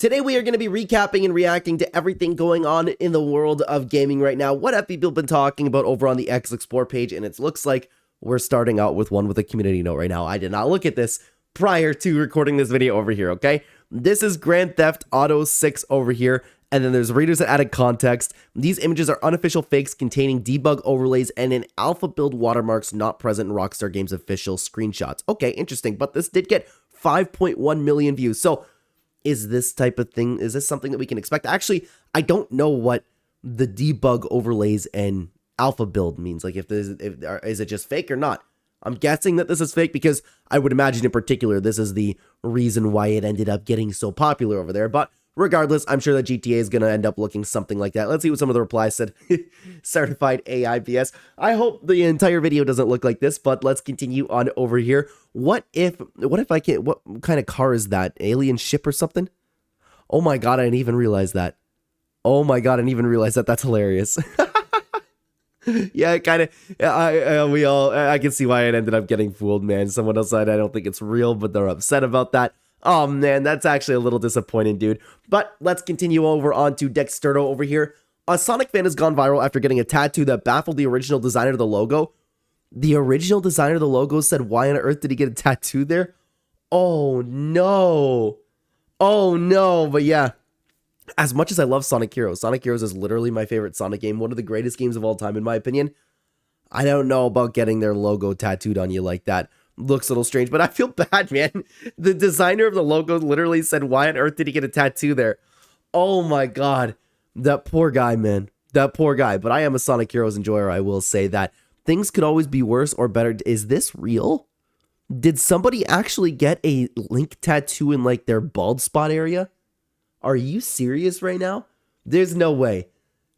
Today we are going to be recapping and reacting to everything going on in the world of gaming right now. What have people been talking about over on the X Explore page? And it looks like we're starting out with one with a community note right now. I did not look at this prior to recording this video over here, okay? This is Grand Theft Auto 6 over here. And then there's readers that added context. These images are unofficial fakes containing debug overlays and an alpha build watermarks not present in Rockstar Games' official screenshots. Okay, interesting, but this did get 5.1 million views. So is this type of thing, is this something that we can expect? Actually, I don't know what the debug overlays and alpha build means. Like, is it just fake or not? I'm guessing that this is fake because I would imagine in particular this is the reason why it ended up getting so popular over there. But regardless, I'm sure that GTA is going to end up looking something like that. Let's see what some of the replies said. Certified AI BS. I hope the entire video doesn't look like this, but let's continue on over here. What if I can't, what kind of car is that? Alien ship or something? Oh my God, I didn't even realize that. Oh my God, I didn't even realize that. That's hilarious. Yeah, kind of. I can see why it ended up getting fooled, man. Someone else said I don't think it's real, but they're upset about that. Oh man, that's actually a little disappointing, dude. But let's continue over on to Dexterdo over here. A Sonic fan has gone viral after getting a tattoo that baffled the original designer of the logo. The original designer of the logo said, why on earth did he get a tattoo there? Oh no. Oh no, but yeah. As much as I love Sonic Heroes is literally my favorite Sonic game, one of the greatest games of all time in my opinion. I don't know about getting their logo tattooed on you like that. Looks a little strange, but I feel bad, man. The designer of the logo literally said, why on earth did he get a tattoo there? Oh my God. That poor guy, man. That poor guy. But I am a Sonic Heroes enjoyer, I will say that. Things could always be worse or better. Is this real? Did somebody actually get a Link tattoo in like their bald spot area? Are you serious right now? There's no way.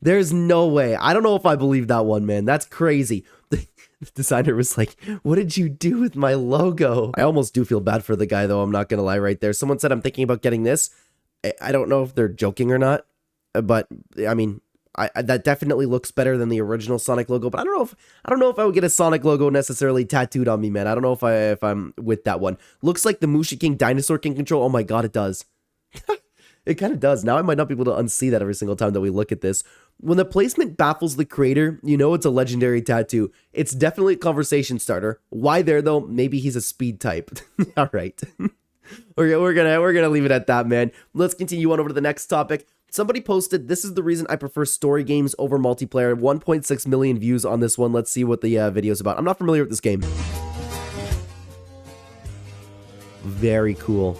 There's no way. I don't know if I believe that one, man. That's crazy. The designer was like, what did you do with my logo? I almost do feel bad for the guy, though. I'm not going to lie right there. Someone said, I'm thinking about getting this. I don't know if they're joking or not, but I mean, that definitely looks better than the original Sonic logo, but I don't know if I would get a Sonic logo necessarily tattooed on me, man. I don't know if I'm with that one. Looks like the Musha King Dinosaur King control. Oh my God, it does. It kind of does. Now I might not be able to unsee that every single time that we look at this. When the placement baffles the creator, you know it's a legendary tattoo. It's definitely a conversation starter. Why there though? Maybe he's a speed type. All right. We're gonna leave it at that, man. Let's continue on over to the next topic. Somebody posted, this is the reason I prefer story games over multiplayer. 1.6 million views on this one. Let's see what the video is about. I'm not familiar with this game. Very cool.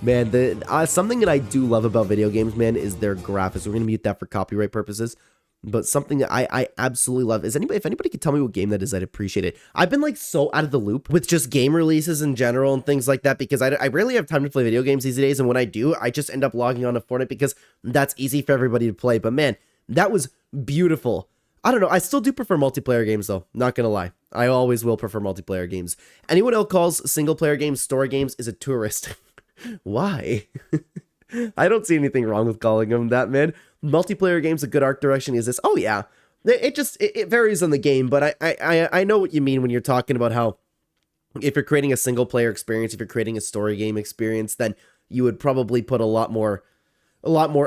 Man, something that I do love about video games, man, is their graphics. We're going to mute that for copyright purposes. But something that I absolutely love is if anybody could tell me what game that is, I'd appreciate it. I've been like so out of the loop with just game releases in general and things like that because I rarely have time to play video games these days. And when I do, I just end up logging on to Fortnite because that's easy for everybody to play. But man, that was beautiful. I don't know. I still do prefer multiplayer games though. Not going to lie. I always will prefer multiplayer games. Anyone else calls single player games, story games is a tourist. Why? I don't see anything wrong with calling them that, man. Multiplayer games, a good art direction is this. Oh yeah, it varies on the game, but I know what you mean when you're talking about how if you're creating a single player experience, if you're creating a story game experience, then you would probably put a lot more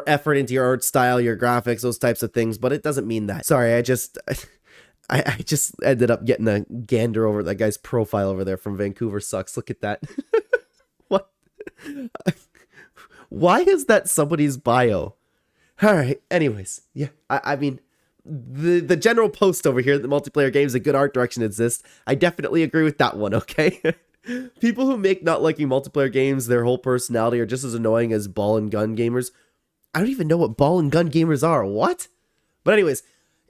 effort into your art style, your graphics, those types of things. But it doesn't mean that. Sorry, I just ended up getting a gander over that guy's profile over there from Vancouver sucks. Look at that. What? Why is that somebody's bio? All right. Anyways, yeah. I mean, the general post over here that multiplayer games a good art direction exists. I definitely agree with that one. Okay. People who make not liking multiplayer games their whole personality are just as annoying as ball and gun gamers. I don't even know what ball and gun gamers are. What? But anyways,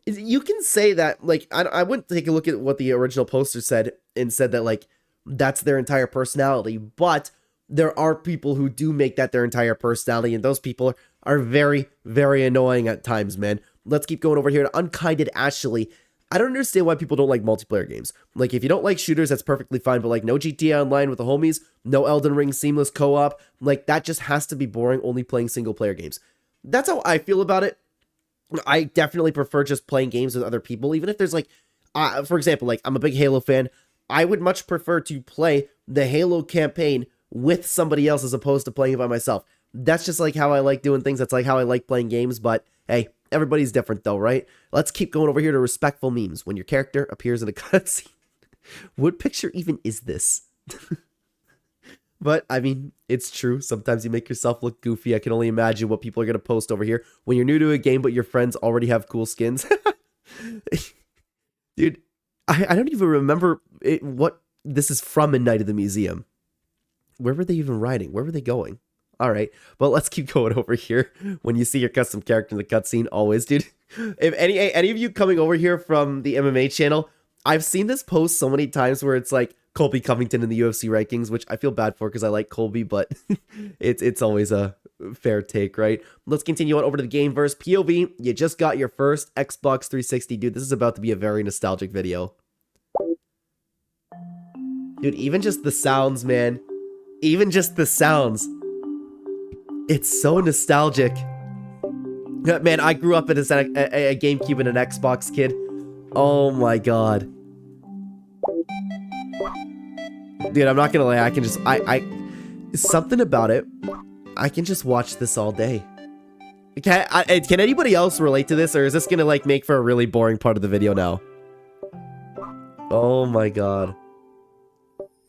you can say that like I wouldn't take a look at what the original poster said and said that like that's their entire personality, but there are people who do make that their entire personality, and those people are very, very annoying at times, man. Let's keep going over here to Unkinded Ashley. I don't understand why people don't like multiplayer games. Like, if you don't like shooters, that's perfectly fine, but like, no GTA Online with the homies, no Elden Ring seamless co-op, like, that just has to be boring, only playing single-player games. That's how I feel about it. I definitely prefer just playing games with other people, even if there's like, for example, like, I'm a big Halo fan. I would much prefer to play the Halo campaign with somebody else as opposed to playing it by myself. That's just like how I like doing things. That's like how I like playing games. But hey, everybody's different though, right? Let's keep going over here to respectful memes. When your character appears in a cutscene. What picture even is this? But, I mean, it's true. Sometimes you make yourself look goofy. I can only imagine what people are going to post over here. When you're new to a game, but your friends already have cool skins. Dude, I don't even remember what this is from in Night of the Museum. Where were they even riding? Where were they going? All right, but let's keep going over here. When you see your custom character in the cutscene, always, dude. If any of you coming over here from the MMA channel, I've seen this post so many times where it's like Colby Covington in the UFC rankings, which I feel bad for because I like Colby, but it's always a fair take, right? Let's continue on over to the game verse. POV, you just got your first Xbox 360. Dude, this is about to be a very nostalgic video. Dude, even just the sounds, man. Even just the sounds. It's so nostalgic. Man, I grew up in a GameCube and an Xbox, kid. Oh my god. Dude, I'm not gonna lie, I can just, something about it, I can just watch this all day. Can anybody else relate to this, or is this gonna, like, make for a really boring part of the video now? Oh my god.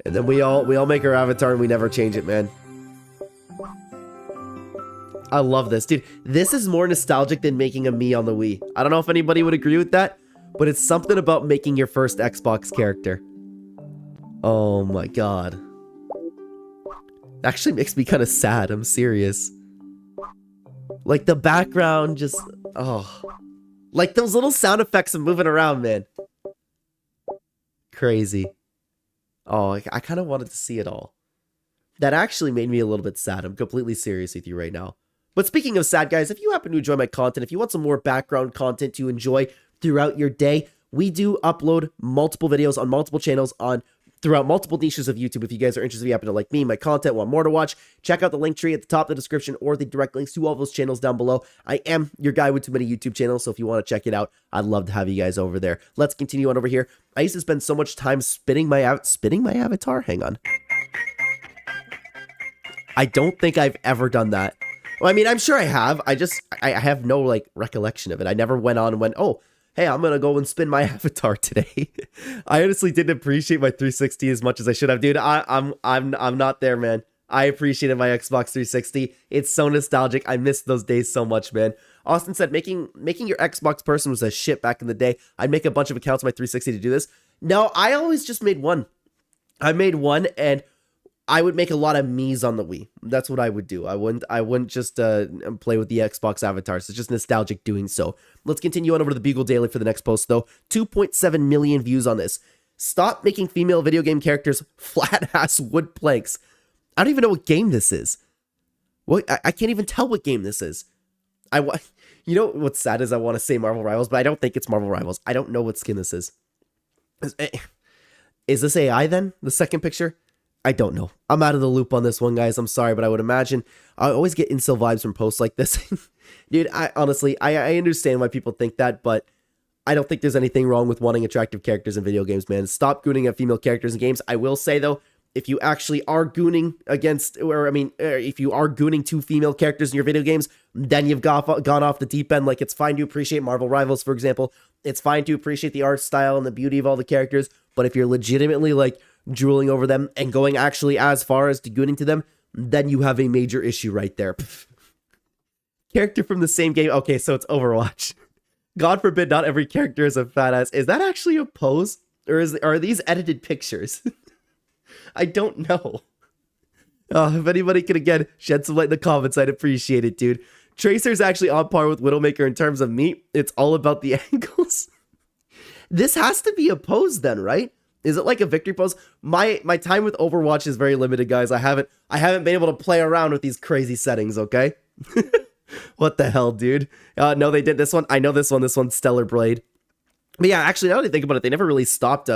And then we all make our avatar and we never change it, man. I love this. Dude, this is more nostalgic than making a me on the Wii. I don't know if anybody would agree with that, but it's something about making your first Xbox character. Oh my god. Actually makes me kind of sad, I'm serious. Like the background just, oh. Like those little sound effects of moving around, man. Crazy. Oh, I kind of wanted to see it all. That actually made me a little bit sad. I'm completely serious with you right now. But speaking of sad, guys, if you happen to enjoy my content, if you want some more background content to enjoy throughout your day, we do upload multiple videos on multiple channels throughout multiple niches of YouTube. If you guys are interested, if you happen to like me, my content, want more to watch, check out the link tree at the top of the description or the direct links to all those channels down below. I am your guy with too many YouTube channels, so if you want to check it out, I'd love to have you guys over there. Let's continue on over here. I used to spend so much time spinning my avatar. Hang on. I don't think I've ever done that. Well, I mean, I'm sure I have. I have no, like, recollection of it. I never went on and went, oh, hey, I'm gonna go and spin my avatar today. I honestly didn't appreciate my 360 as much as I should have, dude. I'm not there, man. I appreciated my Xbox 360. It's so nostalgic. I miss those days so much, man. Austin said making your Xbox person was a shit back in the day. I'd make a bunch of accounts on my 360 to do this. No, I always just made one. I made one, and I would make a lot of me's on the Wii. That's what I would do. I wouldn't just play with the Xbox avatars. It's just nostalgic doing so. Let's continue on over to the Bugle Daily for the next post, though. 2.7 million views on this. Stop making female video game characters flat-ass wood planks. I don't even know what game this is. What? I can't even tell what game this is. You know what's sad is I want to say Marvel Rivals, but I don't think it's Marvel Rivals. I don't know what skin this is. Is this AI then? The second picture? I don't know. I'm out of the loop on this one, guys. I'm sorry, but I would imagine I always get incel vibes from posts like this. Dude, I understand why people think that, but I don't think there's anything wrong with wanting attractive characters in video games, man. Stop gooning at female characters in games. I will say, though, if you actually are gooning if you are gooning two female characters in your video games, then you've gone off the deep end. Like, it's fine to appreciate Marvel Rivals, for example. It's fine to appreciate the art style and the beauty of all the characters, but if you're legitimately, like, drooling over them and going actually as far as to gooning to them, then you have a major issue right there. Character from the same game. Okay, so it's Overwatch. God forbid not every character is a fat ass. Is that actually a pose? Or are these edited pictures? I don't know. If anybody could, again, shed some light in the comments, I'd appreciate it, dude. Tracer's actually on par with Widowmaker in terms of meat. It's all about the angles. This has to be a pose then, right? Is it like a victory pose? My time with Overwatch is very limited, guys. I haven't been able to play around with these crazy settings, okay? What the hell, dude? No, they did this one. I know this one. This one's Stellar Blade. But yeah, actually, now that I think about it, they never really stopped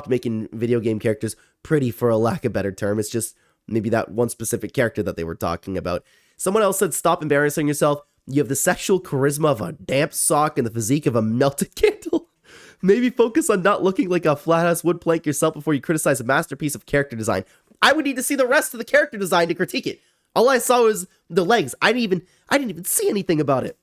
making video game characters pretty, for a lack of a better term. It's just maybe that one specific character that they were talking about. Someone else said, stop embarrassing yourself. You have the sexual charisma of a damp sock and the physique of a melted candle. Maybe focus on not looking like a flat-ass wood plank yourself before you criticize a masterpiece of character design. I would need to see the rest of the character design to critique it. All I saw was the legs. I didn't even see anything about it.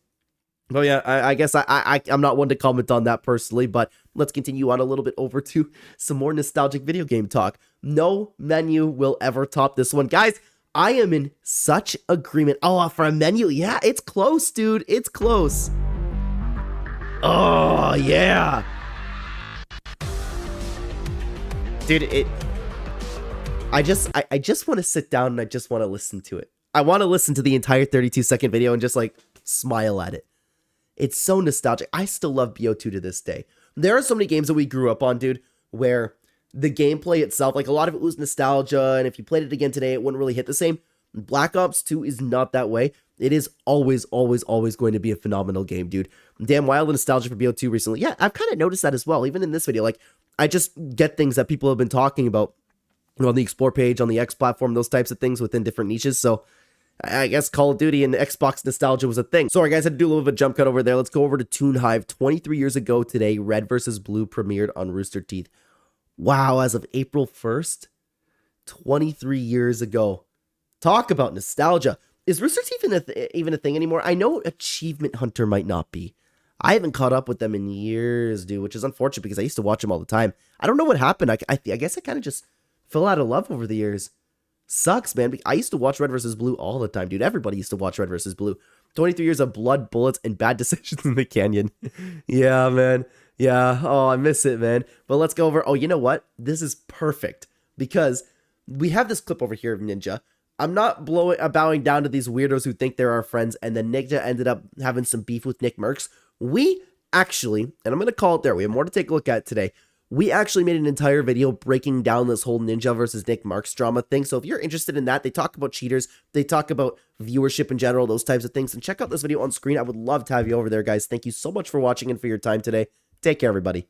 But yeah, I guess I'm not one to comment on that personally, but let's continue on a little bit over to some more nostalgic video game talk. No menu will ever top this one. Guys, I am in such agreement. Oh, for a menu, yeah, it's close, dude. It's close. Oh, yeah. Dude, I just want to sit down and I just want to listen to it. I want to listen to the entire 32-second video and just like smile at it. It's so nostalgic. I still love BO2 to this day. There are so many games that we grew up on, dude, where the gameplay itself, like a lot of it was nostalgia, and if you played it again today, it wouldn't really hit the same. Black Ops 2 is not that way. It is always going to be a phenomenal game, dude. Damn wild nostalgia for BO2 recently. Yeah, I've kind of noticed that as well, even in this video. Like, I just get things that people have been talking about on the Explore page, on the X platform, those types of things within different niches, so I guess Call of Duty and Xbox nostalgia was a thing. Sorry guys, I had to do a little bit of a jump cut over there. Let's go over to Toon Hive. 23 years ago today, Red vs. Blue premiered on Rooster Teeth. Wow, as of April 1st, 23 years ago. Talk about nostalgia. Is Rooster Teeth even a thing anymore? I know Achievement Hunter might not be. I haven't caught up with them in years, dude, which is unfortunate because I used to watch them all the time. I don't know what happened. I guess I kind of just fell out of love over the years. Sucks, man. I used to watch Red vs. Blue all the time, dude. Everybody used to watch Red vs. Blue. 23 years of blood, bullets, and bad decisions in the canyon. Yeah, man. Yeah. Oh, I miss it, man. But let's go over. Oh, you know what? This is perfect because we have this clip over here of Ninja. I'm not bowing down to these weirdos who think they're our friends, and then Ninja ended up having some beef with Nick Merckx. We actually, and I'm going to call it there. We have more to take a look at today. We actually made an entire video breaking down this whole Ninja versus Nick Merckx drama thing. So if you're interested in that, they talk about cheaters, they talk about viewership in general, those types of things. And check out this video on screen. I would love to have you over there, guys. Thank you so much for watching and for your time today. Take care, everybody.